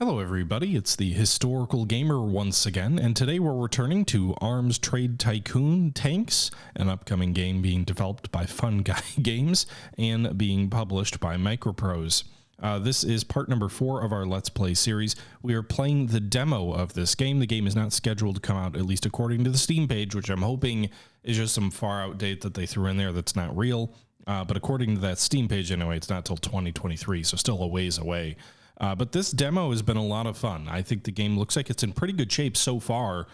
Hello everybody, it's the Historical Gamer once again, and today we're returning to Arms Trade Tycoon Tanks, an upcoming game being developed by Fun Guy Games and being published by Microprose. This is part number 4 of our Let's Play series. We are playing the demo of this game. The game is not scheduled to come out, at least according to the Steam page, which I'm hoping is just some far out date that they threw in there that's not real. But according to that Steam page anyway, it's not till 2023, so still a ways away. But this demo has been a lot of fun. I think the game looks like it's in pretty good shape so far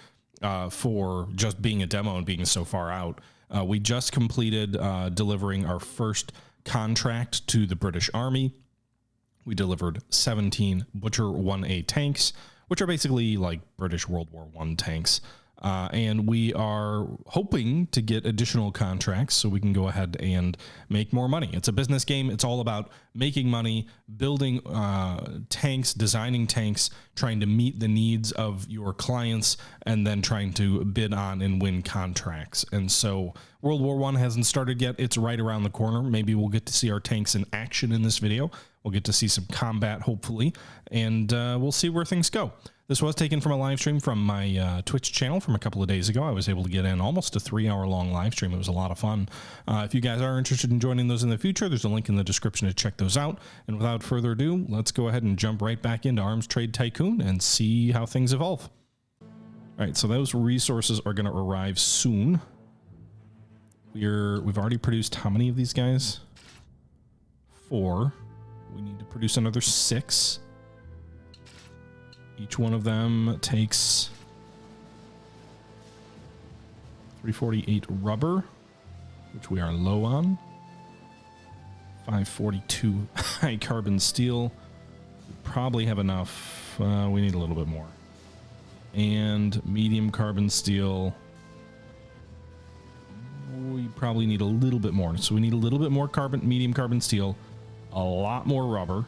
for just being a demo and being so far out. We just completed delivering our first contract to the British Army. We delivered 17 Butcher 1A tanks, which are basically like British World War I tanks. And we are hoping to get additional contracts so we can go ahead and make more money. It's a business game. It's all about making money, building tanks, designing tanks, trying to meet the needs of your clients, and then trying to bid on and win contracts. And so World War I hasn't started yet. It's right around the corner. Maybe we'll get to see our tanks in action in this video. We'll get to see some combat, hopefully, and we'll see where things go. This was taken from a live stream from my Twitch channel from a couple of days ago. I was able to get in almost a 3-hour-long live stream. It was a lot of fun. If you guys are interested in joining those in the future, there's a link in the description to check those out. And without further ado, let's go ahead and jump right back into Arms Trade Tycoon and see how things evolve. All right, so those resources are going to arrive soon. We've already produced how many of these guys? 4. We need to produce another 6. Each one of them takes 348 rubber, which we are low on. 542 high carbon steel. We probably have enough. We need a little bit more. And medium carbon steel. We probably need a little bit more. So we need a little bit more medium carbon steel, a lot more rubber,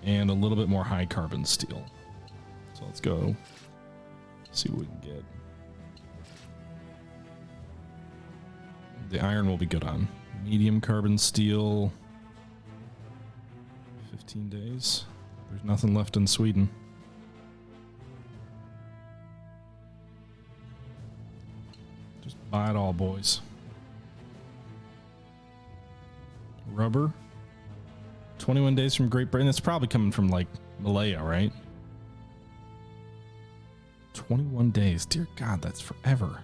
and a little bit more high carbon steel. So let's go see what we can get. The iron will be good on. Medium carbon steel, 15 days. There's nothing left in Sweden. Just buy it all, boys. Rubber. 21 days from Great Britain. It's probably coming from like Malaya, right? 21 days. Dear God, that's forever.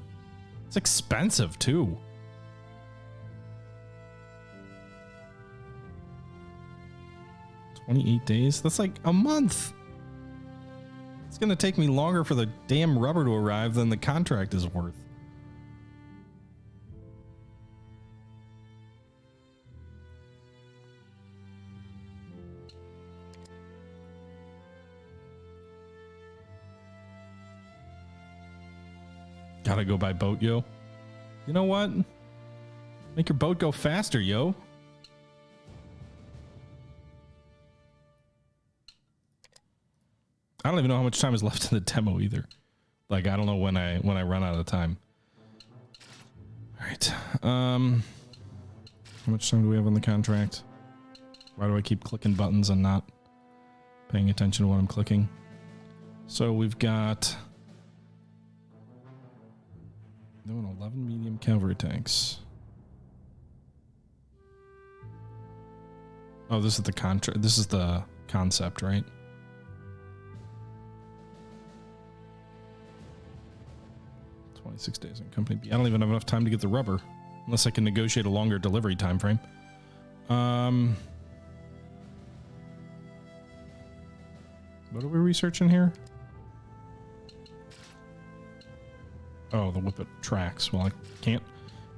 It's expensive too. $28 days. That's like a month. It's going to take me longer for the damn rubber to arrive than the contract is worth. Gotta go by boat, yo. You know what? Make your boat go faster, yo. I don't even know how much time is left in the demo either. Like, I don't know when I run out of time. All right. How much time do we have on the contract? Why do I keep clicking buttons and not paying attention to what I'm clicking? So we've got 11 medium cavalry tanks. Oh, this is the contract. This is the concept, right? "26 days in Company B." I don't even have enough time to get the rubber, unless I can negotiate a longer delivery time frame. What are we researching here? Oh, the Whippet tracks. Well, I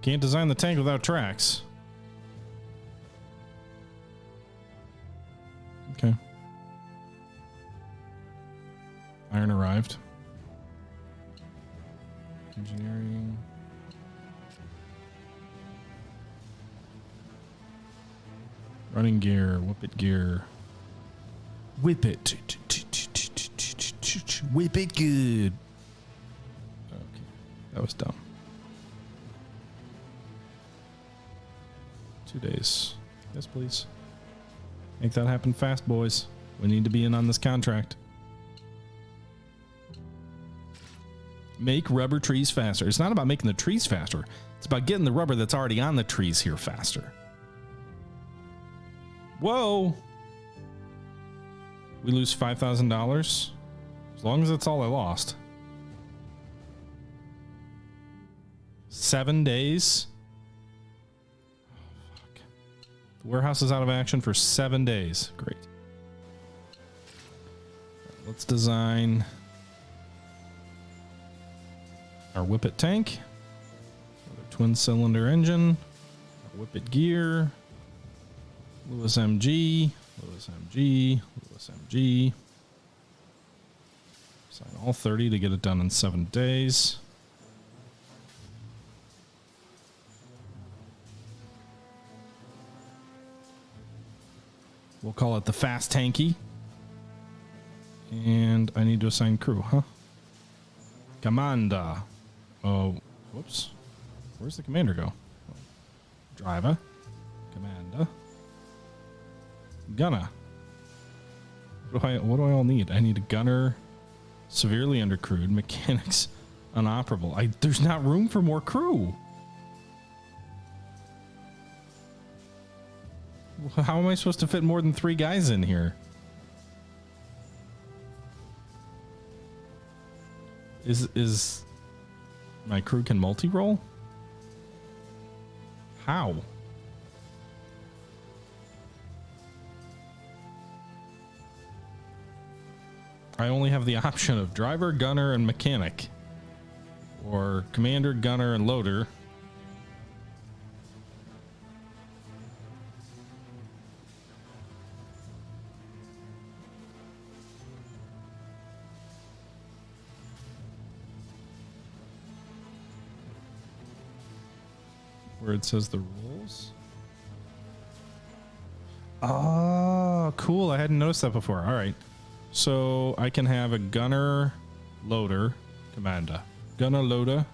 can't design the tank without tracks. Okay. Iron arrived. Engineering. Running gear, Whippet gear. Whip it. Whip it good. That was dumb. 2 days. Yes, please. Make that happen fast, boys. We need to be in on this contract. Make rubber trees faster. It's not about making the trees faster. It's about getting the rubber that's already on the trees here faster. Whoa. We lose $5,000. As long as that's all I lost. 7 days. Oh, fuck. The warehouse is out of action for 7 days. Great. Let's design our Whippet tank. Another twin cylinder engine. Our Whippet gear. Lewis MG. Lewis MG. Lewis MG. Sign all 30 to get it done in 7 days. We'll call it the Fast Tanky. And I need to assign crew, huh? Commander. Oh, whoops. Where's the commander go? Driver. Commander. Gunner. What do I all need? I need a gunner. Severely undercrewed. Mechanics unoperable. There's not room for more crew. How am I supposed to fit more than 3 guys in here? Is my crew can multi-roll? How? I only have the option of driver, gunner, and mechanic. Or commander, gunner, and loader. Where it says the rules. Oh, cool. I hadn't noticed that before. All right. So I can have a gunner, loader, commander. Gunner, loader,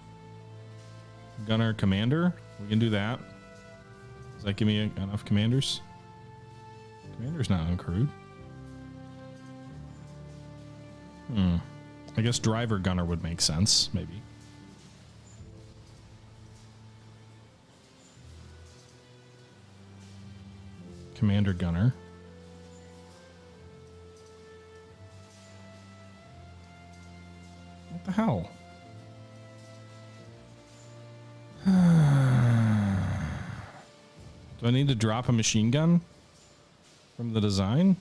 gunner, commander. We can do that. Does that give me enough commanders? Commander's not uncrewed. I guess driver, gunner would make sense, maybe. Commander, gunner. What the hell? Do I need to drop a machine gun from the design?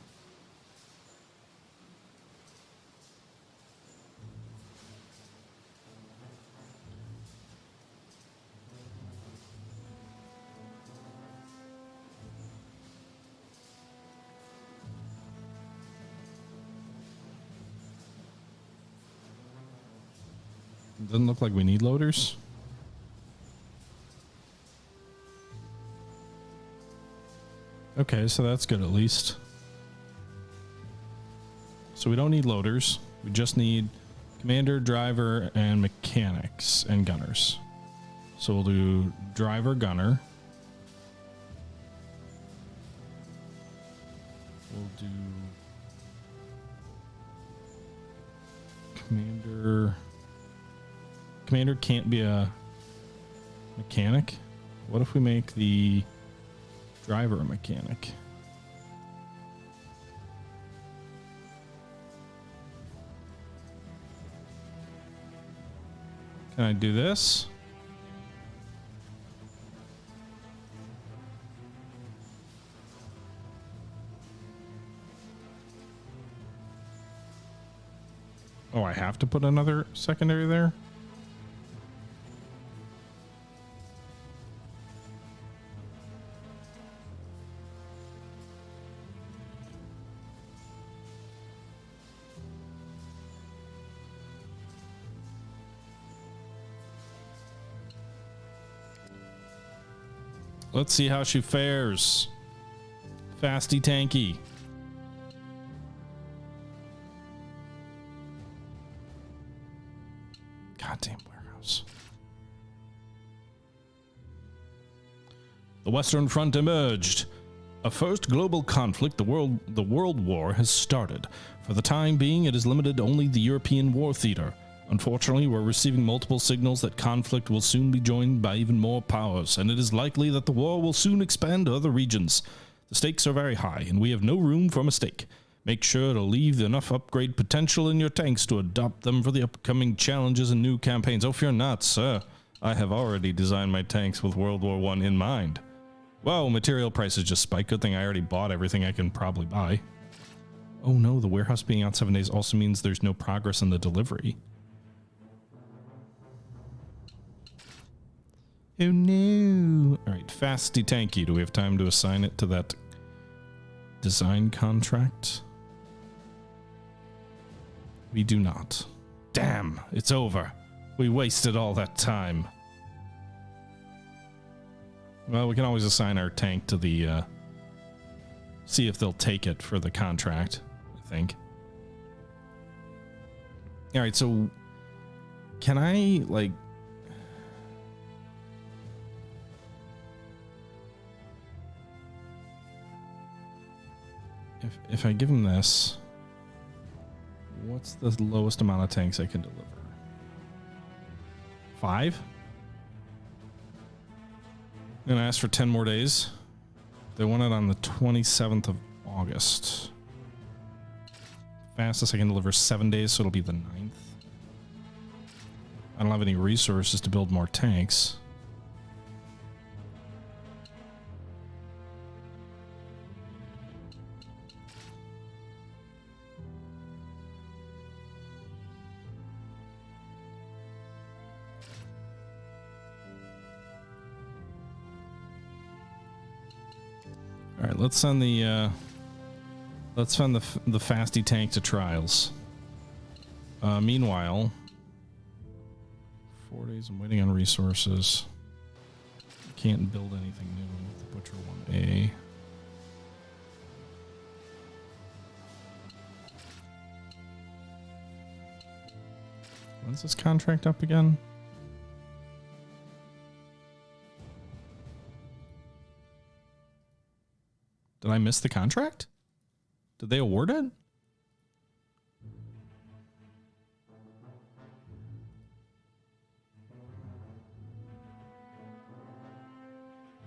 Doesn't look like we need loaders. Okay, so that's good at least. So we don't need loaders. We just need commander, driver, and mechanics and gunners. So we'll do driver, gunner. We'll do commander. Commander can't be a mechanic. What if we make the driver a mechanic? Can I do this? Oh, I have to put another secondary there? Let's see how she fares. Fasty tanky. Goddamn warehouse. The Western Front emerged. A first global conflict, the World War, has started. For the time being, it is limited to only the European war theater. Unfortunately, we're receiving multiple signals that conflict will soon be joined by even more powers, and it is likely that the war will soon expand to other regions. The stakes are very high, and we have no room for mistake. Make sure to leave enough upgrade potential in your tanks to adopt them for the upcoming challenges and new campaigns. Oh, fear not, sir. I have already designed my tanks with World War I in mind. Whoa, material prices just spiked. Good thing I already bought everything I can probably buy. Oh no, the warehouse being out 7 days also means there's no progress in the delivery. Oh no. Alright, Fasty Tanky. Do we have time to assign it to that design contract? We do not. Damn, it's over. We wasted all that time. Well, we can always assign our tank to the, see if they'll take it for the contract, I think. Alright, so can I, like... If I give him this, what's the lowest amount of tanks I can deliver? 5? I'm gonna ask for 10 more days. They want it on the 27th of August. Fastest I can deliver 7 days, so it'll be the 9th. I don't have any resources to build more tanks. All right, let's send the Fasty tank to trials. Meanwhile, 4 days. I'm waiting on resources. Can't build anything new with the Butcher 1A. When's this contract up again? Did I miss the contract? Did they award it?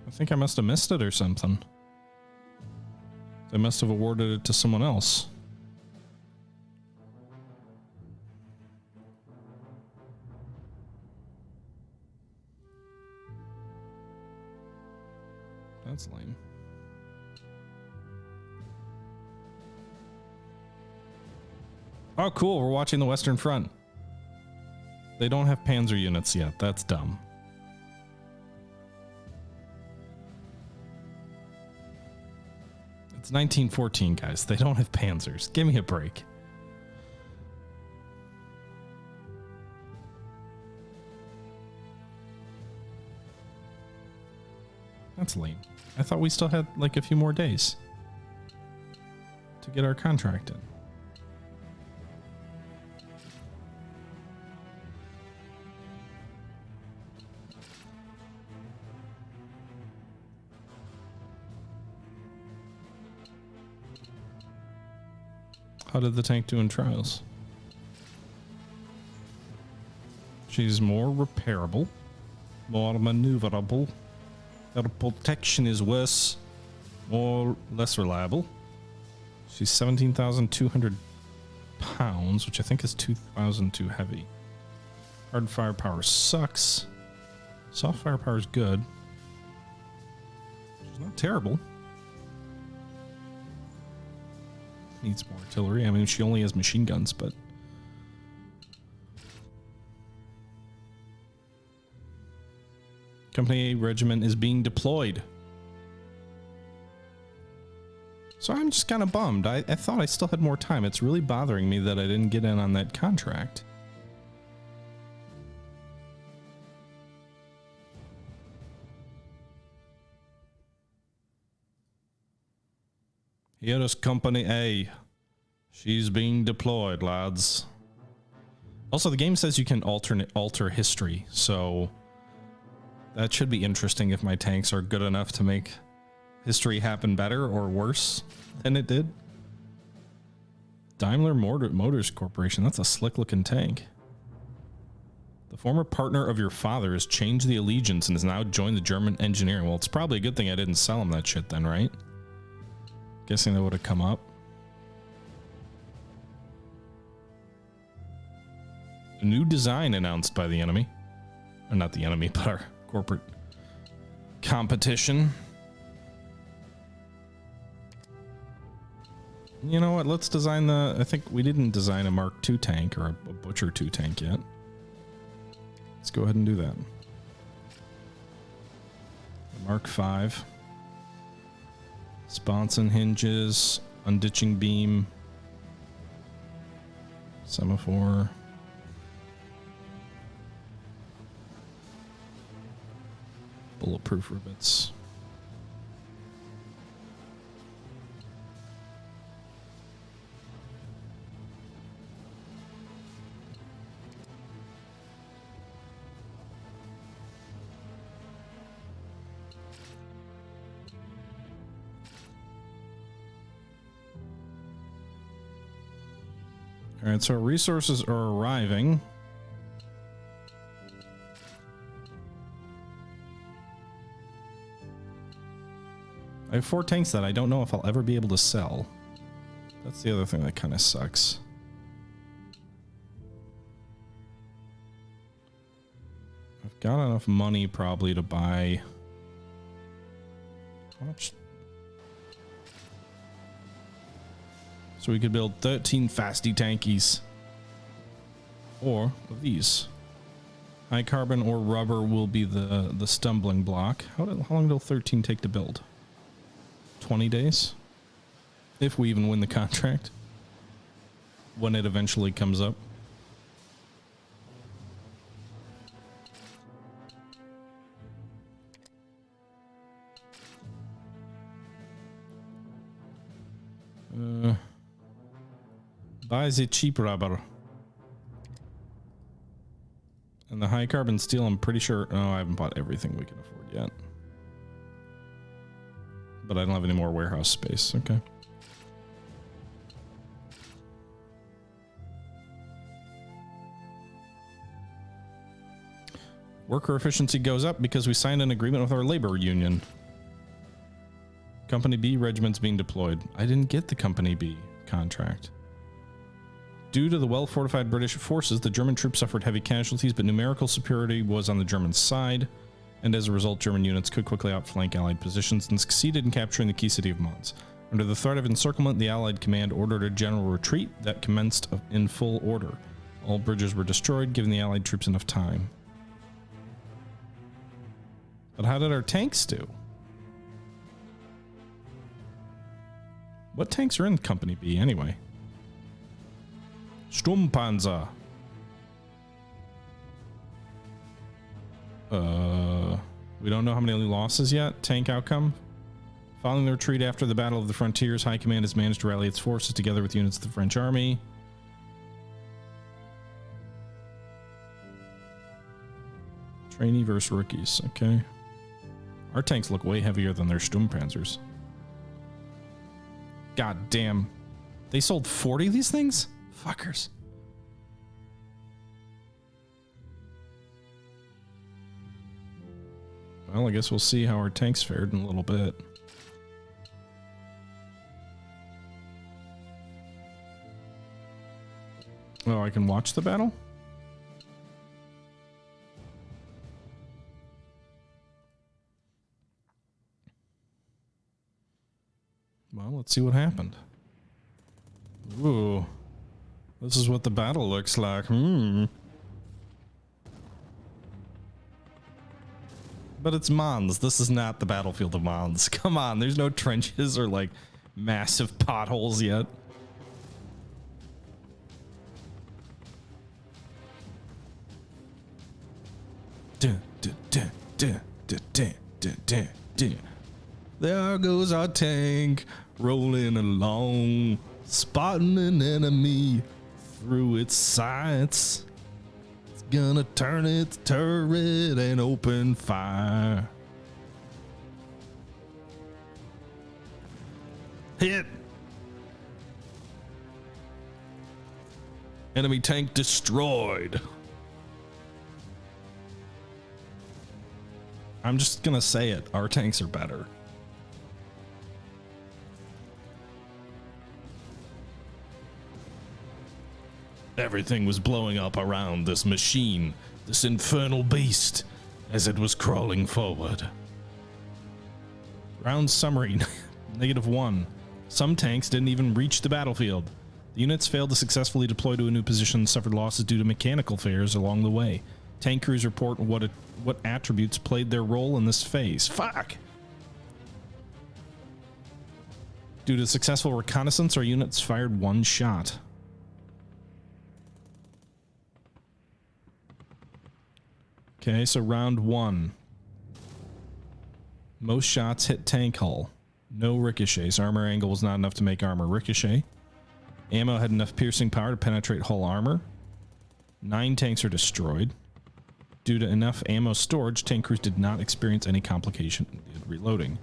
I think I must have missed it or something. They must have awarded it to someone else. That's lame. Oh, cool. We're watching the Western Front. They don't have Panzer units yet. That's dumb. It's 1914, guys. They don't have Panzers. Give me a break. That's lame. I thought we still had like a few more days to get our contract in. How did the tank do in trials? She's more repairable, more maneuverable. Her protection is worse, less reliable. She's 17,200 pounds, which I think is 2,000 too heavy. Hard firepower sucks. Soft firepower is good. She's not terrible. Needs more artillery. I mean, she only has machine guns, but... Company A regiment is being deployed. So I'm just kind of bummed. I thought I still had more time. It's really bothering me that I didn't get in on that contract. Here is Company A. She's being deployed, lads. Also, the game says you can alter history, so that should be interesting if my tanks are good enough to make history happen better or worse than it did. Daimler Motors Corporation. That's a slick looking tank. The former partner of your father has changed the allegiance and has now joined the German engineering. Well, it's probably a good thing I didn't sell him that shit then, right? Guessing that would have come up. A new design announced by the enemy. Or not the enemy, but our corporate competition. You know what? Let's design the... I think we didn't design a Mark II tank or a Butcher 2 tank yet. Let's go ahead and do that. Mark V. Sponson hinges. Unditching beam. Semaphore. Bulletproof rivets. All right, so our resources are arriving. I have 4 tanks that I don't know if I'll ever be able to sell. That's the other thing that kind of sucks. I've got enough money probably to buy... How much? So we could build 13 fasty tankies. Or these. High carbon or rubber will be the stumbling block. How long will 13 take to build? 20 days? If we even win the contract. When it eventually comes up. Buy the cheap rubber. And the high carbon steel, I'm pretty sure... Oh, I haven't bought everything we can afford yet. But I don't have any more warehouse space. Okay. Worker efficiency goes up because we signed an agreement with our labor union. Company B regiments being deployed. I didn't get the Company B contract. Due to the well-fortified British forces, the German troops suffered heavy casualties, but numerical superiority was on the German side, and as a result, German units could quickly outflank Allied positions and succeeded in capturing the key city of Mons. Under the threat of encirclement, the Allied command ordered a general retreat that commenced in full order. All bridges were destroyed, giving the Allied troops enough time. But how did our tanks do? What tanks are in Company B anyway? Sturmpanzer. We don't know how many losses yet. Tank outcome. Following the retreat after the Battle of the Frontiers, High Command has managed to rally its forces together with units of the French army. Trainee versus rookies. Okay. Our tanks look way heavier than their Sturmpanzers. God damn. They sold 40 of these things? Fuckers. Well, I guess we'll see how our tanks fared in a little bit. Oh, I can watch the battle? Well, let's see what happened. Ooh. This is what the battle looks like. But it's Mons. This is not the battlefield of Mons. Come on, there's no trenches or like massive potholes yet. There goes our tank rolling along, spotting an enemy through its sights. It's gonna turn its turret and open fire. Hit. Enemy tank destroyed. I'm just gonna say it. Our tanks are better. Everything was blowing up around this machine, this infernal beast, as it was crawling forward. Round summary, -1. Some tanks didn't even reach the battlefield. The units failed to successfully deploy to a new position and suffered losses due to mechanical failures along the way. Tank crews report what attributes played their role in this phase. Fuck! Due to successful reconnaissance, our units fired 1 shot. Okay, so round 1. Most shots hit tank hull. No ricochets. Armor angle was not enough to make armor ricochet. Ammo had enough piercing power to penetrate hull armor. 9 tanks are destroyed. Due to enough ammo storage, tank crews did not experience any complication in reloading.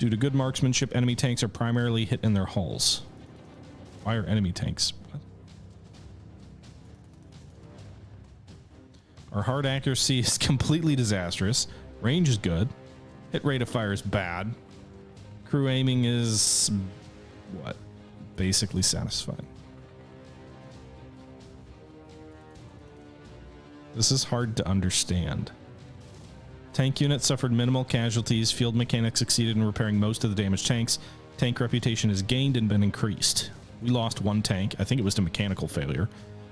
Due to good marksmanship, enemy tanks are primarily hit in their hulls. Why are enemy tanks? What? Our hard accuracy is completely disastrous. Range is good. Hit rate of fire is bad. Crew aiming is... what? Basically satisfied. This is hard to understand. Tank units suffered minimal casualties. Field mechanics succeeded in repairing most of the damaged tanks. Tank reputation has gained and been increased. We lost 1 tank. I think it was to mechanical failure.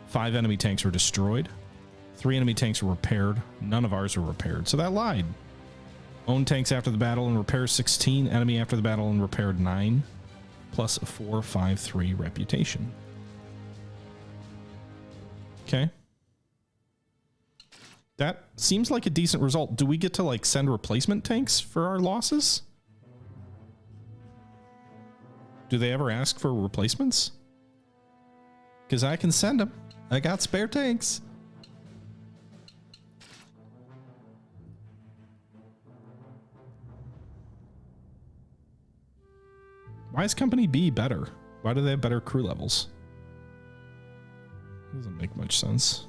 5 enemy tanks were destroyed. 3 enemy tanks were repaired. None of ours were repaired. So that lied. Own tanks after the battle and repairs 16. Enemy after the battle and repaired 9. Plus a 453 reputation. Okay. That seems like a decent result. Do we get to like send replacement tanks for our losses? Do they ever ask for replacements? Because I can send them. I got spare tanks. Why is Company B better? Why do they have better crew levels? Doesn't make much sense.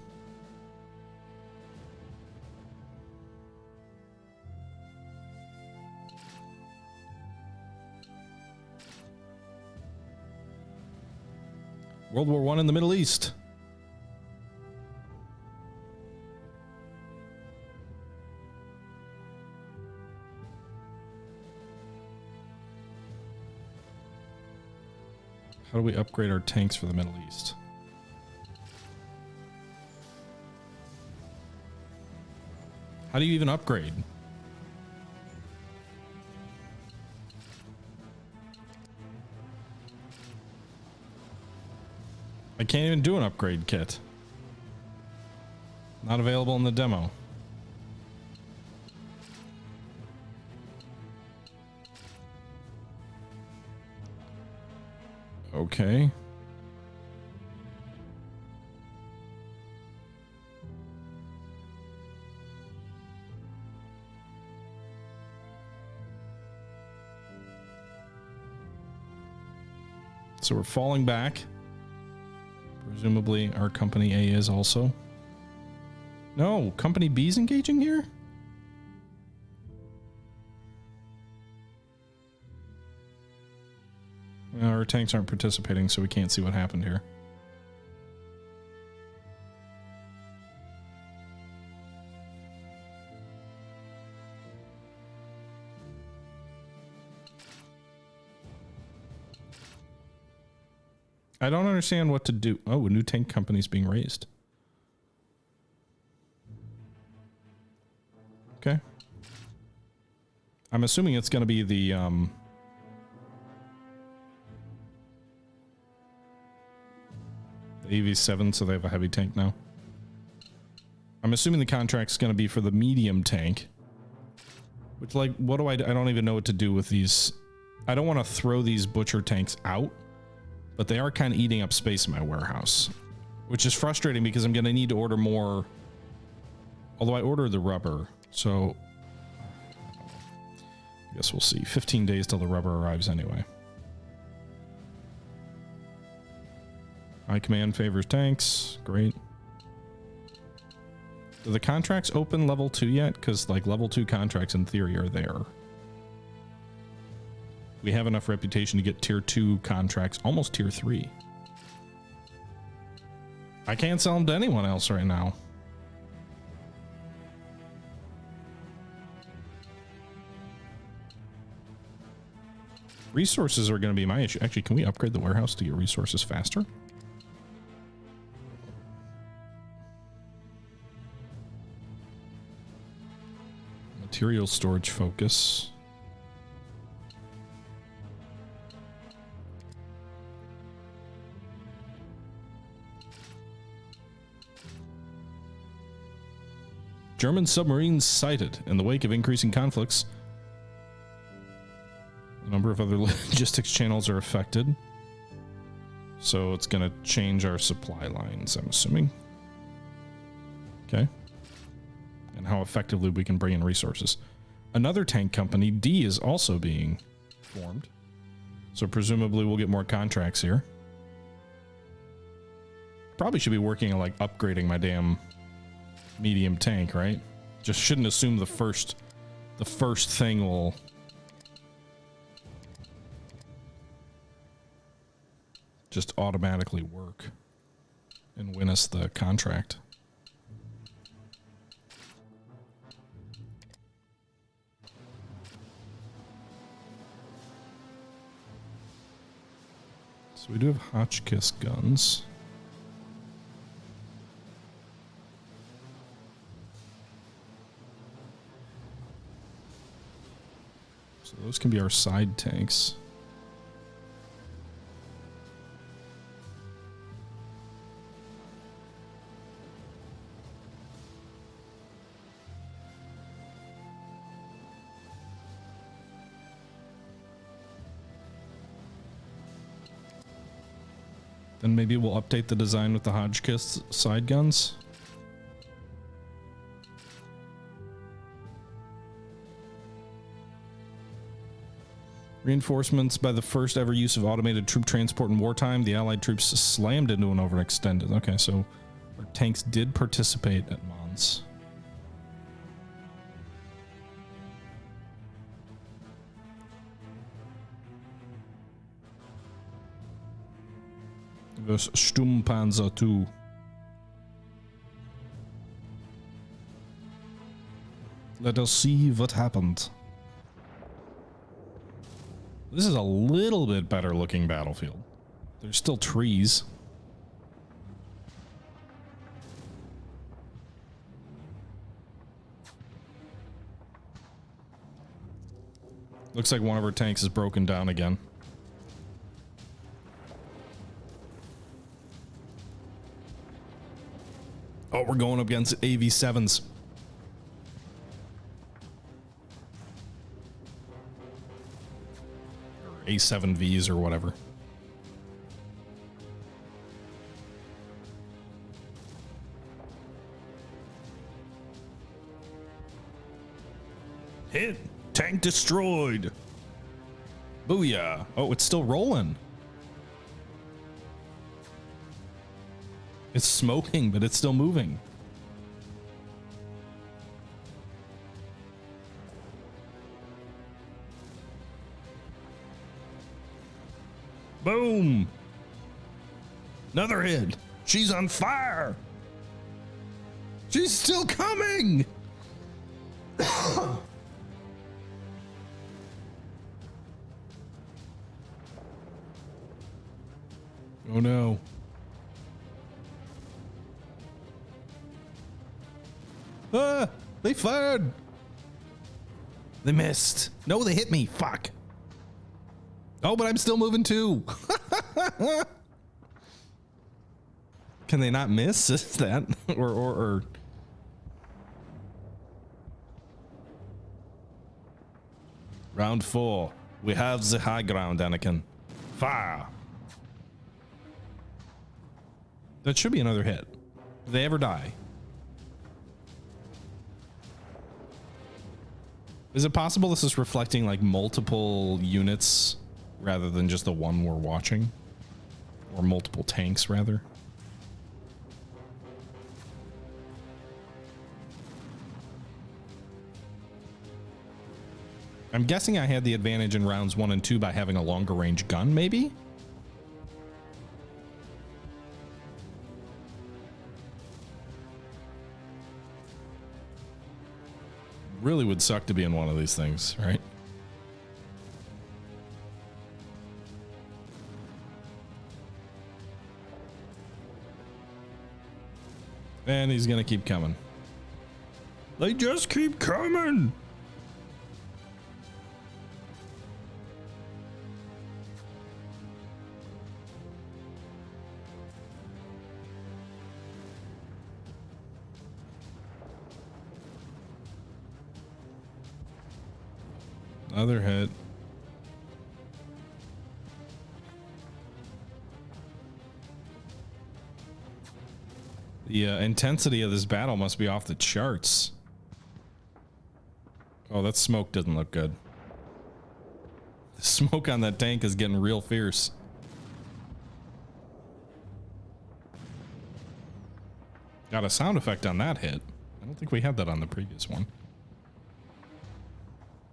World War I in the Middle East. How do we upgrade our tanks for the Middle East? How do you even upgrade? I can't even do an upgrade kit. Not available in the demo. Okay. So we're falling back. Presumably our Company A is also. No, Company B's engaging here? Our tanks aren't participating, so we can't see what happened here. I don't understand what to do. Oh, a new tank company is being raised. Okay. I'm assuming it's going to be the AV7, so they have a heavy tank now. I'm assuming the contract's going to be for the medium tank. Which, like, what do I don't even know what to do with these. I don't want to throw these butcher tanks out, but they are kind of eating up space in my warehouse, which is frustrating because I'm going to need to order more. Although I ordered the rubber, so I guess we'll see. 15 days till the rubber arrives anyway. High command favors tanks. Great. Do the contracts open level 2 yet? Because like level 2 contracts in theory are there. We have enough reputation to get tier 2 contracts, almost tier 3. I can't sell them to anyone else right now. Resources are going to be my issue. Actually, can we upgrade the warehouse to get resources faster? Material storage focus. German submarines sighted in the wake of increasing conflicts. A number of other logistics channels are affected. So it's going to change our supply lines, I'm assuming. Okay. And how effectively we can bring in resources. Another tank company, D, is also being formed. So presumably we'll get more contracts here. Probably should be working on like upgrading my damn medium tank, right? Just shouldn't assume the first thing will just automatically work and win us the contract. So we do have Hotchkiss guns. So those can be our side tanks. Then maybe we'll update the design with the Hotchkiss side guns. Reinforcements by the first ever use of automated troop transport in wartime. The Allied troops slammed into an overextended. Okay, so our tanks did participate at Mons. Das Sturmpanzer 2. Let us see what happened. This is a little bit better looking battlefield. There's still trees. Looks like one of our tanks is broken down again. Oh, we're going up against AV7s. Or A7Vs or whatever. Hit! Tank destroyed! Booyah! Oh, it's still rolling. It's smoking, but it's still moving. Boom! Another hit. She's on fire. She's still coming. Oh no. Ah, they fired. They missed. No, they hit me. Fuck. Oh, but I'm still moving too. Can they not miss? Is that or round 4. We have the high ground, Anakin. Fire. That should be another hit. If they ever die. Is it possible this is reflecting like multiple units rather than just the one we're watching? Or multiple tanks, rather. I'm guessing I had the advantage in rounds 1 and 2 by having a longer range gun, maybe? Really would suck to be in one of these things, right? And he's gonna keep coming. They just keep coming! Another hit. The intensity of this battle must be off the charts. Oh, that smoke doesn't look good. The smoke on that tank is getting real fierce. Got a sound effect on that hit. I don't think we had that on the previous one.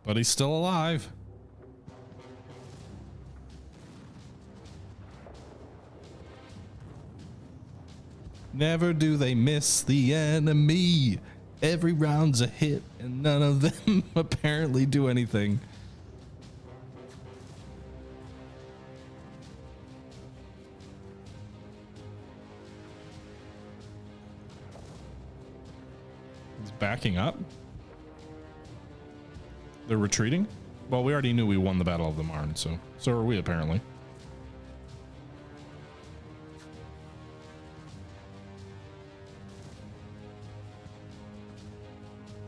But he's still alive. Never do they miss the enemy. Every round's a hit, and none of them apparently do anything. He's backing up. They're retreating? Well, we already knew we won the Battle of the Marne, so are we apparently.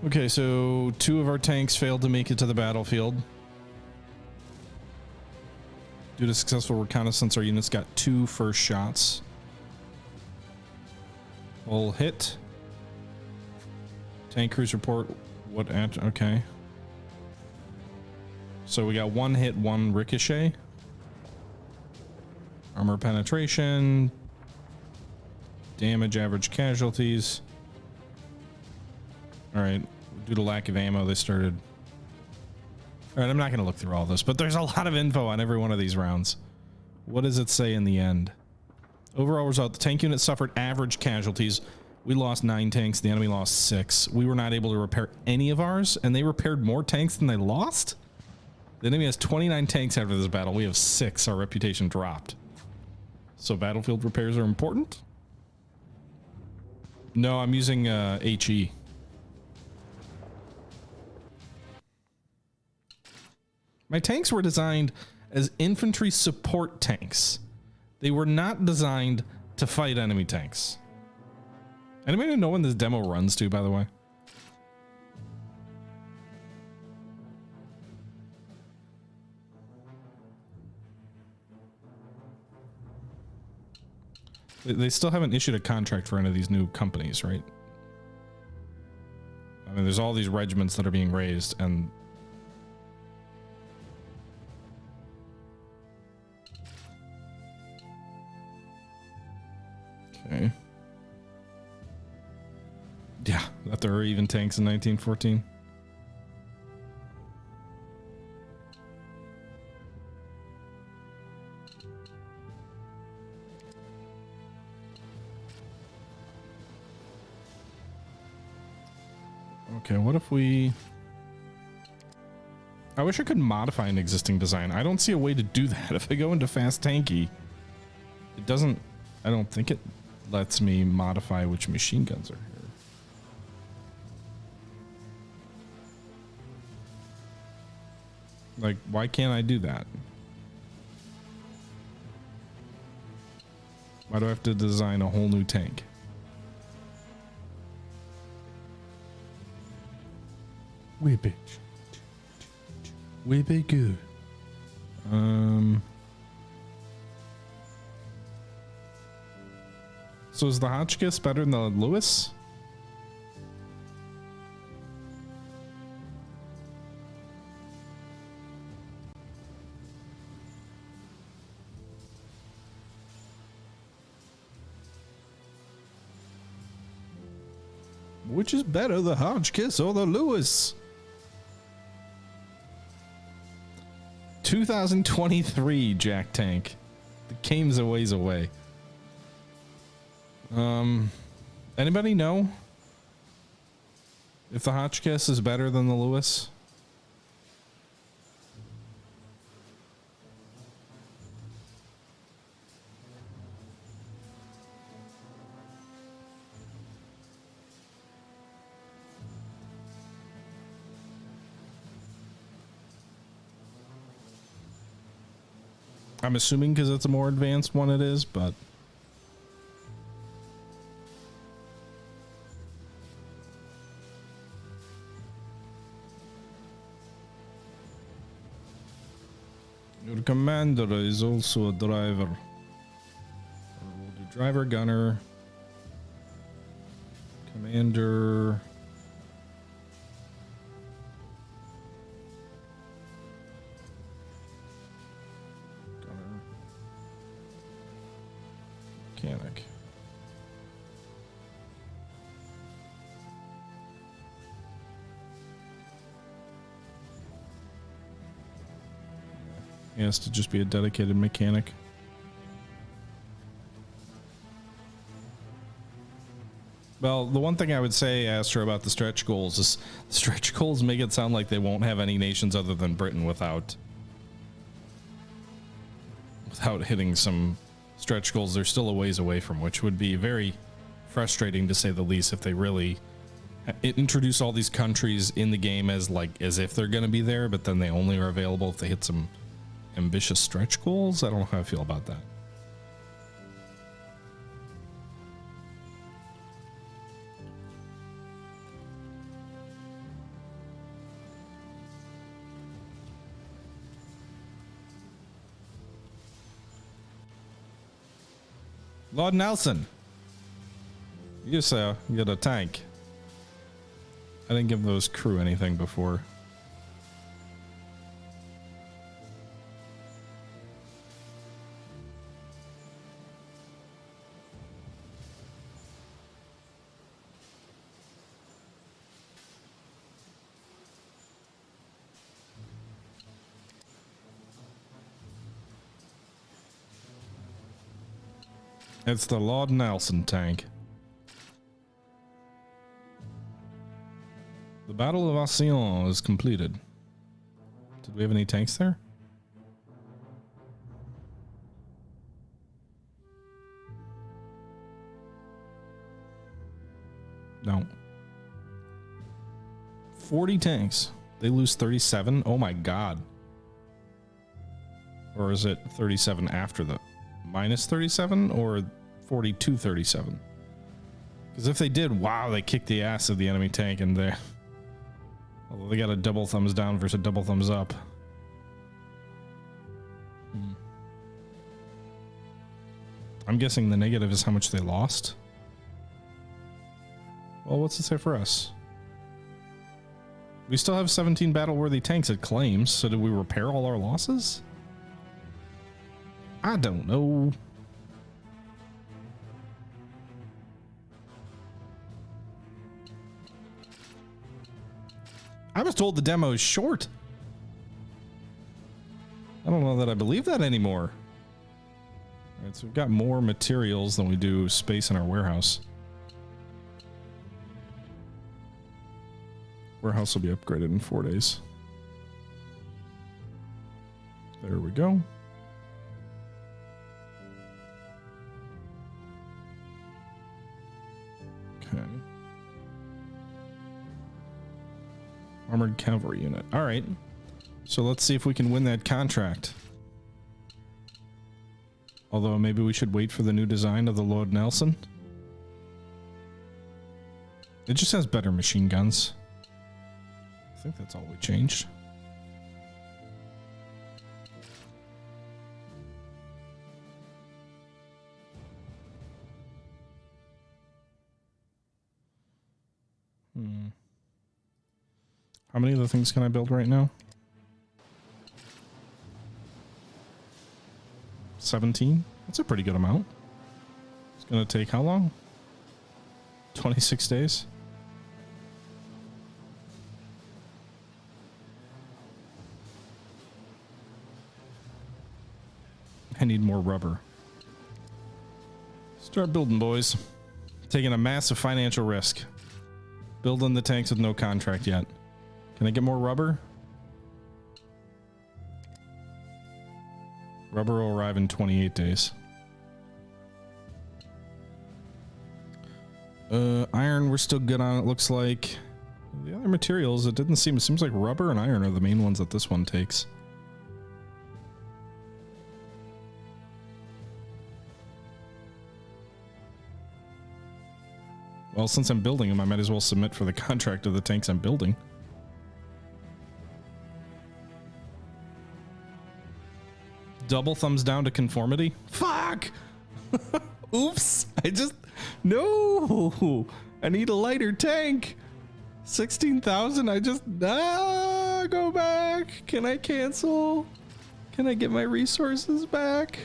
Okay, so 2 of our tanks failed to make it to the battlefield. Due to successful reconnaissance, our units got 2 first shots. All hit. Tank crews report what at okay. So we got 1 hit, 1 ricochet. Armor penetration. Damage, average casualties. Alright, due to lack of ammo, they started... Alright, I'm not going to look through all this, but there's a lot of info on every one of these rounds. What does it say in the end? Overall result, the tank unit suffered average casualties. We lost 9 tanks, the enemy lost 6. We were not able to repair any of ours, and they repaired more tanks than they lost? The enemy has 29 tanks after this battle. We have 6. Our reputation dropped. So battlefield repairs are important? No, I'm using HE. My tanks were designed as infantry support tanks. They were not designed to fight enemy tanks. Anybody know when this demo runs to, by the way? They still haven't issued a contract for any of these new companies, right? I mean, there's all these regiments that are being raised, and okay. Yeah, that there are even tanks in 1914. Okay, what if we... I wish I could modify an existing design. I don't see a way to do that. If I go into fast tanky, it doesn't... I don't think it lets me modify which machine guns are here. Like, why can't I do that? Why do I have to design a whole new tank? We bitch. We be good. So is the Hotchkiss better than the Lewis? Which is better, the Hotchkiss or the Lewis? 2023 Jack Tank. The game's a ways away. Anybody know if the Hotchkiss is better than the Lewis? I'm assuming because it's a more advanced one it is, but your commander is also a driver. We'll do driver, gunner, commander. Mechanic. He has to just be a dedicated mechanic. Well, the one thing I would say, Astro, about the stretch goals is the stretch goals make it sound like they won't have any nations other than Britain without hitting some stretch goals they're still a ways away from, which would be very frustrating to say the least if they really introduce all these countries in the game as if they're going to be there, but then they only are available if they hit some ambitious stretch goals. I don't know how I feel about that. Lord Nelson, you get a tank. I didn't give those crew anything before. It's the Lord Nelson tank. The Battle of Océan is completed. Did we have any tanks there? No. 40 tanks. They lose 37? Oh my god. Or is it 37 after the minus 37 or 42 37? Because if they did, wow, they kicked the ass of the enemy tank in there. Although they got a double thumbs down versus a double thumbs up. I'm guessing the negative is how much they lost. Well, what's it say for us? We still have 17 battle-worthy tanks it claims, so did we repair all our losses? I don't know. I was told the demo is short. I don't know that I believe that anymore. All right, so we've got more materials than we do space in our warehouse. Warehouse will be upgraded in 4 days. There we go. Okay. Armored cavalry unit. All right. So let's see if we can win that contract. Although maybe we should wait for the new design of the Lord Nelson. It just has better machine guns. I think that's all we changed. How many of the things can I build right now? 17? That's a pretty good amount. It's gonna take how long? 26 days? I need more rubber. Start building, boys. Taking a massive financial risk. Building the tanks with no contract yet. Can I get more rubber? Rubber will arrive in 28 days. Iron, we're still good on, it looks like. The other materials, it seems like rubber and iron are the main ones that this one takes. Well, since I'm building them, I might as well submit for the contract of the tanks I'm building. Double thumbs down to conformity. Fuck! Oops! No! I need a lighter tank! 16,000, go back! Can I cancel? Can I get my resources back?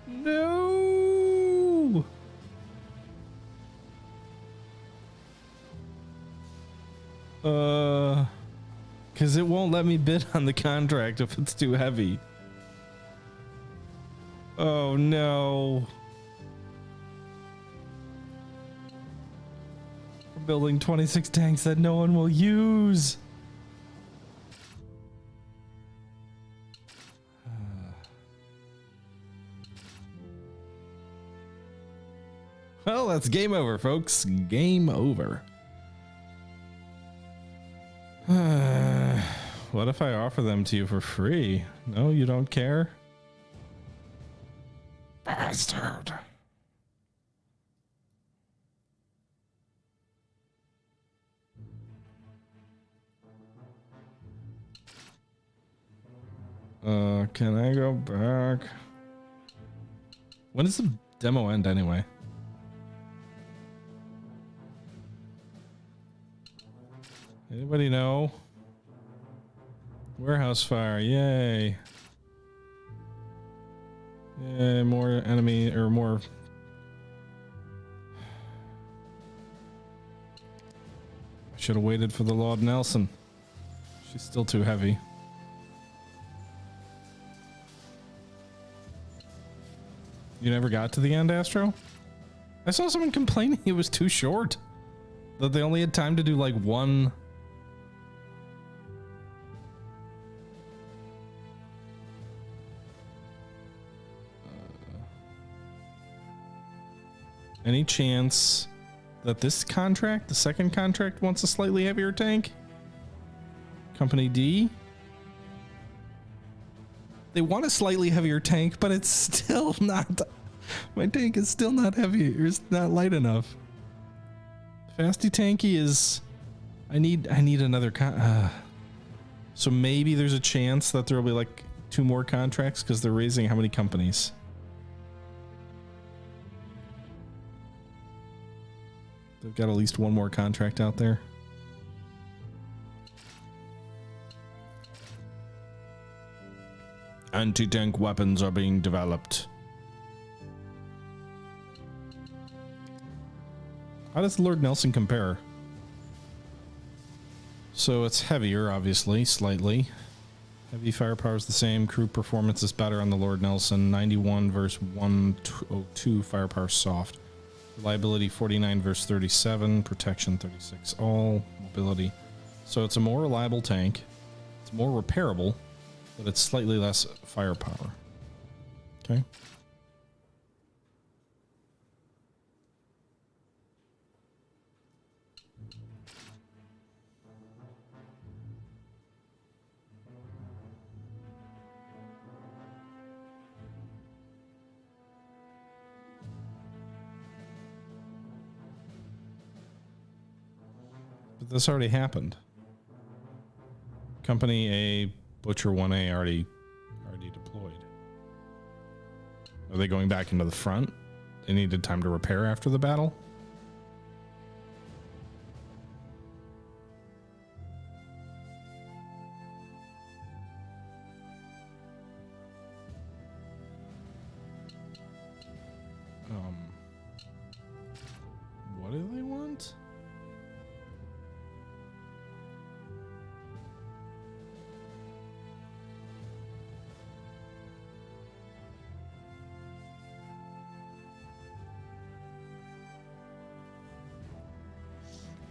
No! Because it won't let me bid on the contract if it's too heavy. Oh no. We're building 26 tanks that no one will use. Well, that's game over, folks. Game over. What if I offer them to you for free? No, you don't care? Bastard. Can I go back? When does the demo end anyway? Anybody know? Warehouse fire, yay. Yay, more enemy, or more. I should have waited for the Lord Nelson. She's still too heavy. You never got to the end, Astro? I saw someone complaining it was too short. That they only had time to do like one. Any chance that this contract, the second contract, wants a slightly heavier tank? Company D? They want a slightly heavier tank, but it's still not. My tank is still not heavy. It's not light enough. Fasty tanky is. I need another so maybe there's a chance that there will be like 2 more contracts because they're raising how many companies? They've got at least 1 more contract out there. Anti-tank weapons are being developed. How does Lord Nelson compare? So it's heavier, obviously, slightly. Heavy firepower is the same. Crew performance is better on the Lord Nelson. 91 versus 102 firepower soft. Reliability 49 versus 37, protection 36 all, mobility. So it's a more reliable tank. It's more repairable, but it's slightly less firepower. Okay. But this already happened. Company A, Butcher 1A already deployed. Are they going back into the front? They needed time to repair after the battle? What do they want?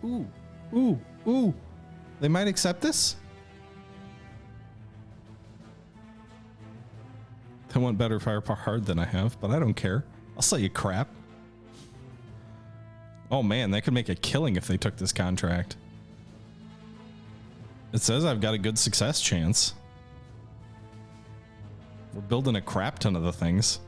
Ooh, ooh, ooh. They might accept this? They want better firepower hard than I have, but I don't care. I'll sell you crap. Oh man, that could make a killing if they took this contract. It says I've got a good success chance. We're building a crap ton of the things.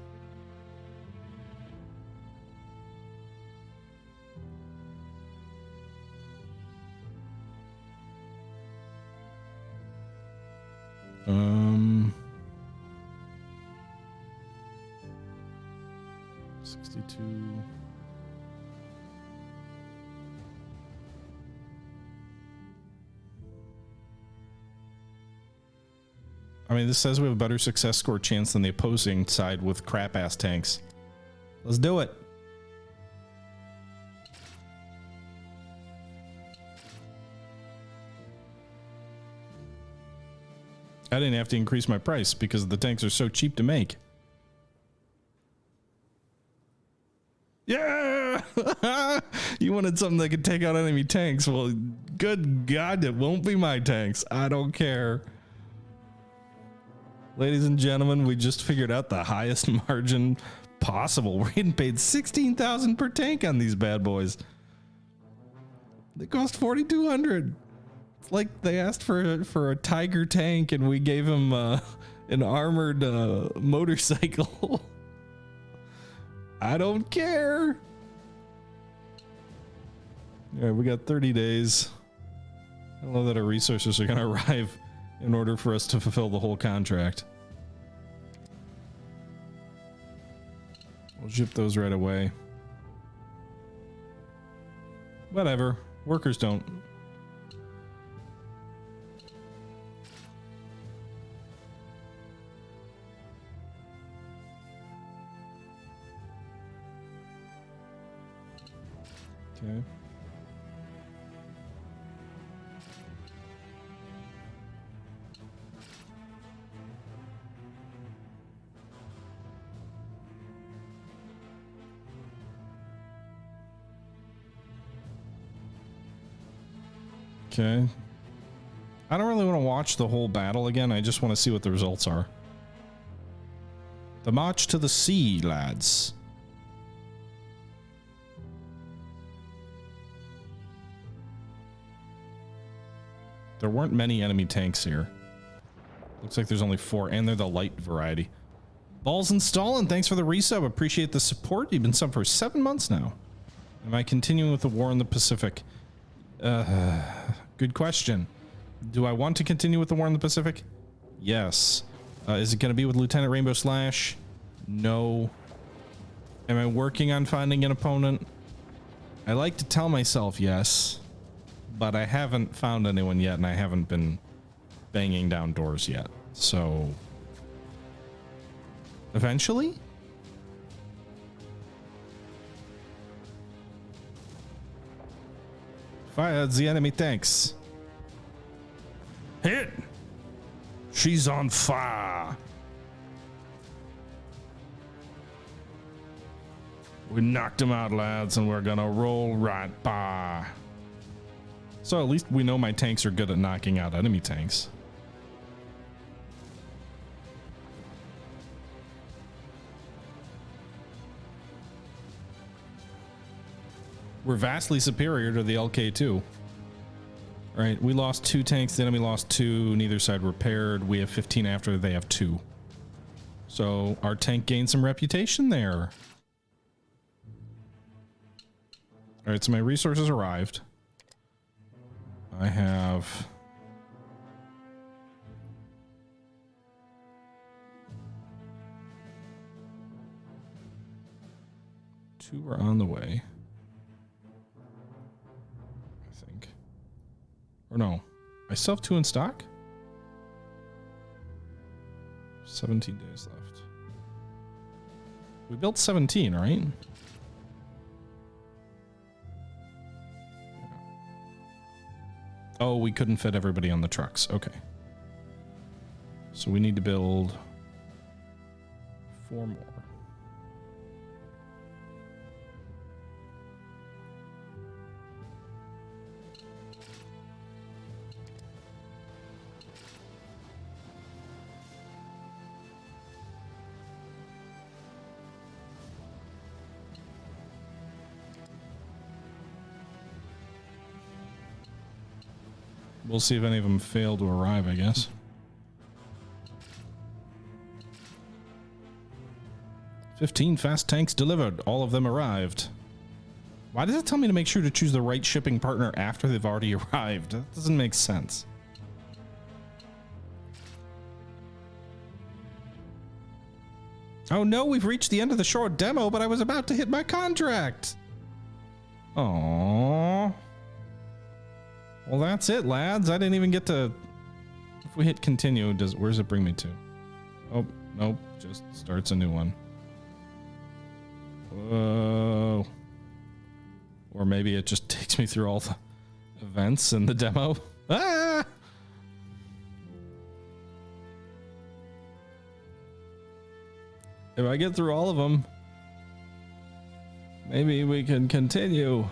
Um, 62. I mean, this says we have a better success score chance than the opposing side with crap ass tanks. Let's do it. I didn't have to increase my price because the tanks are so cheap to make. Yeah! You wanted something that could take out enemy tanks. Well, good God, it won't be my tanks. I don't care. Ladies and gentlemen, we just figured out the highest margin possible. We're getting paid $16,000 per tank on these bad boys. They cost $4,200. It's like they asked for a Tiger tank and we gave him an armored motorcycle. I don't care. All right, we got 30 days. I don't know that our resources are going to arrive in order for us to fulfill the whole contract. We'll ship those right away. Whatever. Workers don't. Okay. Okay. I don't really want to watch the whole battle again. I just want to see what the results are. The march to the sea, lads. There weren't many enemy tanks here. Looks like there's only 4, and they're the light variety. Balls and Stalin, thanks for the resub. Appreciate the support. You've been subbed for 7 months now. Am I continuing with the war in the Pacific? Good question. Do I want to continue with the war in the Pacific? Yes. Is it going to be with Lieutenant Rainbow Slash? No. Am I working on finding an opponent? I like to tell myself yes, but I haven't found anyone yet, and I haven't been banging down doors yet. So, eventually? Fire the enemy tanks. Hit! She's on fire. We knocked him out, lads, and we're gonna roll right by. So at least we know my tanks are good at knocking out enemy tanks. We're vastly superior to the LK2. All right, we lost 2 tanks, the enemy lost 2, neither side repaired. We have 15 after, they have 2. So our tank gained some reputation there. All right, so my resources arrived. I have... two are on the way. Or no, I still have 2 in stock? 17 days left. We built 17, right? Oh, we couldn't fit everybody on the trucks. Okay. So we need to build 4 more. we'll see if any of them fail to arrive, I guess. "15 fast tanks delivered. All of them arrived." Why does it tell me to make sure to choose the right shipping partner after they've already arrived? That doesn't make sense. Oh no, we've reached the end of the short demo, but I was about to hit my contract. Aww. Well, that's it, lads. I didn't even get to... If we hit continue, where does it bring me to? Oh, nope. Just starts a new one. Whoa. Or maybe it just takes me through all the events in the demo. Ah! If I get through all of them, maybe we can continue.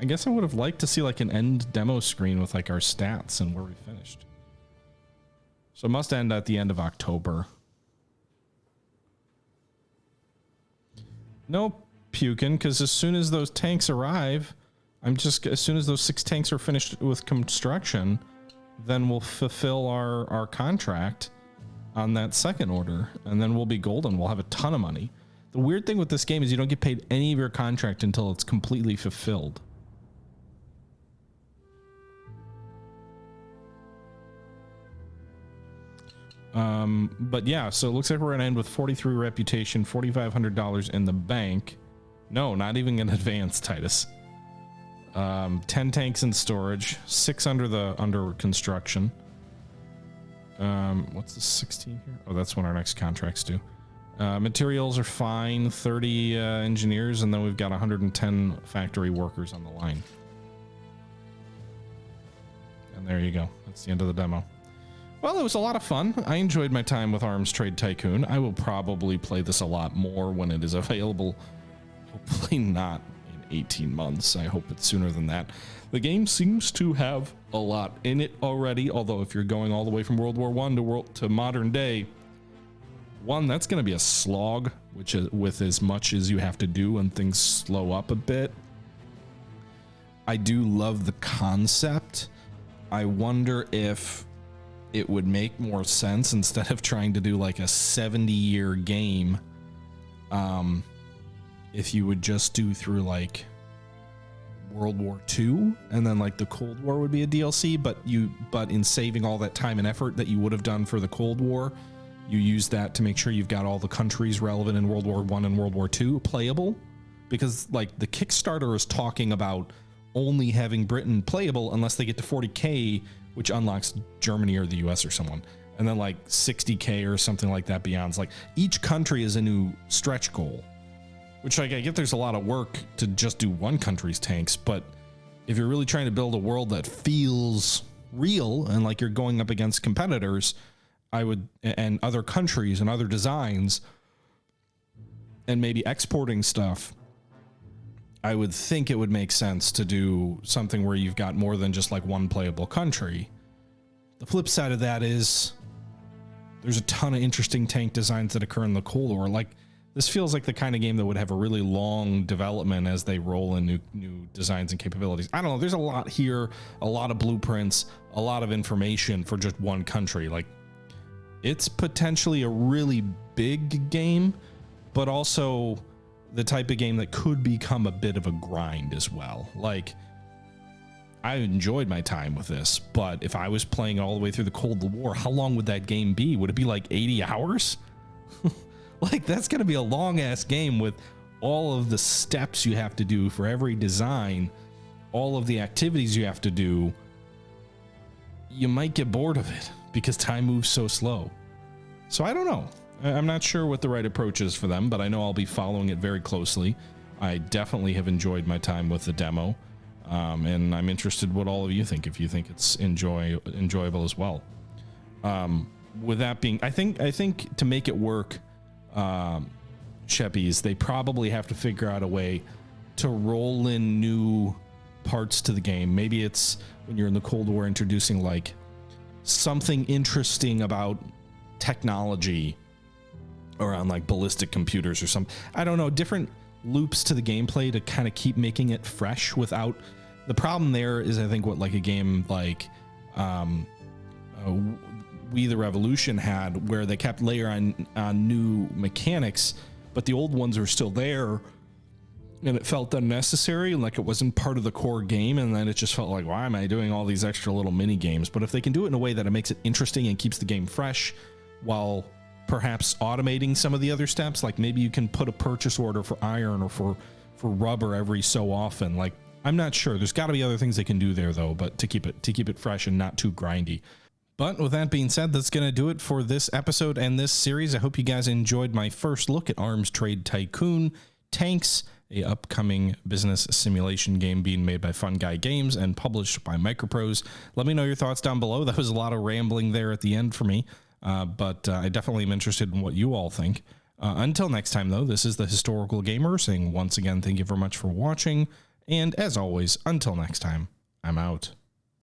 I guess I would have liked to see like an end demo screen with like our stats and where we finished. So it must end at the end of October. No puking, because as soon as those tanks arrive, as soon as those 6 tanks are finished with construction, then we'll fulfill our contract on that second order, and then we'll be golden. We'll have a ton of money. The weird thing with this game is you don't get paid any of your contract until it's completely fulfilled. But yeah, so it looks like we're gonna end with 43 reputation, $4,500 in the bank. No, not even an advance, Titus. 10 tanks in storage, 6 under construction. What's the 16 here? Oh, that's when our next contract's due. Materials are fine, 30 engineers, and then we've got 110 factory workers on the line. And there you go. That's the end of the demo. Well, it was a lot of fun. I enjoyed my time with Arms Trade Tycoon. I will probably play this a lot more when it is available. Hopefully not in 18 months. I hope it's sooner than that. The game seems to have a lot in it already, although if you're going all the way from World War I to modern day, that's going to be a slog, which is with as much as you have to do and things slow up a bit. I do love the concept. I wonder if it would make more sense instead of trying to do like a 70-year game, if you would just do through like World War II, and then like the Cold War would be a DLC, but in saving all that time and effort that you would have done for the Cold War, you use that to make sure you've got all the countries relevant in World War I and World War II playable, because like the Kickstarter is talking about only having Britain playable unless they get to 40K, which unlocks Germany or the US or someone, and then like 60K or something like that beyond. Like each country is a new stretch goal, which like I get there's a lot of work to just do one country's tanks, but if you're really trying to build a world that feels real and like you're going up against competitors, and other countries and other designs, and maybe exporting stuff, I would think it would make sense to do something where you've got more than just like one playable country. The flip side of that is there's a ton of interesting tank designs that occur in the Cold War. Like this feels like the kind of game that would have a really long development as they roll in new designs and capabilities. I don't know. There's a lot here, a lot of blueprints, a lot of information for just one country. Like it's potentially a really big game, but also the type of game that could become a bit of a grind as well. Like I enjoyed my time with this, but if I was playing all the way through the Cold War, how long would that game be? Would it be like 80 hours? Like that's going to be a long ass game with all of the steps you have to do for every design, all of the activities you have to do. You might get bored of it because time moves so slow. So I don't know. I'm not sure what the right approach is for them, but I know I'll be following it very closely. I definitely have enjoyed my time with the demo, and I'm interested what all of you think, if you think it's enjoyable as well. With that being, I think to make it work, Sheppies, they probably have to figure out a way to roll in new parts to the game. Maybe it's when you're in the Cold War introducing like something interesting about technology around like ballistic computers or something. I don't know, different loops to the gameplay to kind of keep making it fresh without The problem there is, I think, what like a game like We the Revolution had, where they kept layering on new mechanics, but the old ones are still there, and it felt unnecessary, like it wasn't part of the core game, and then it just felt like, why am I doing all these extra little mini games? But if they can do it in a way that it makes it interesting and keeps the game fresh, while perhaps automating some of the other steps, like maybe you can put a purchase order for iron or for rubber every so often. Like, I'm not sure. There's got to be other things they can do there though, but to keep it fresh and not too grindy. But with that being said, that's going to do it for this episode and this series. I hope you guys enjoyed my first look at Arms Trade Tycoon Tanks, a upcoming business simulation game being made by Fun Guy Games and published by Microprose. Let me know your thoughts down below. That was a lot of rambling there at the end for me, but I definitely am interested in what you all think. Until next time, though, this is the Historical Gamer saying once again, thank you very much for watching. And as always, until next time, I'm out.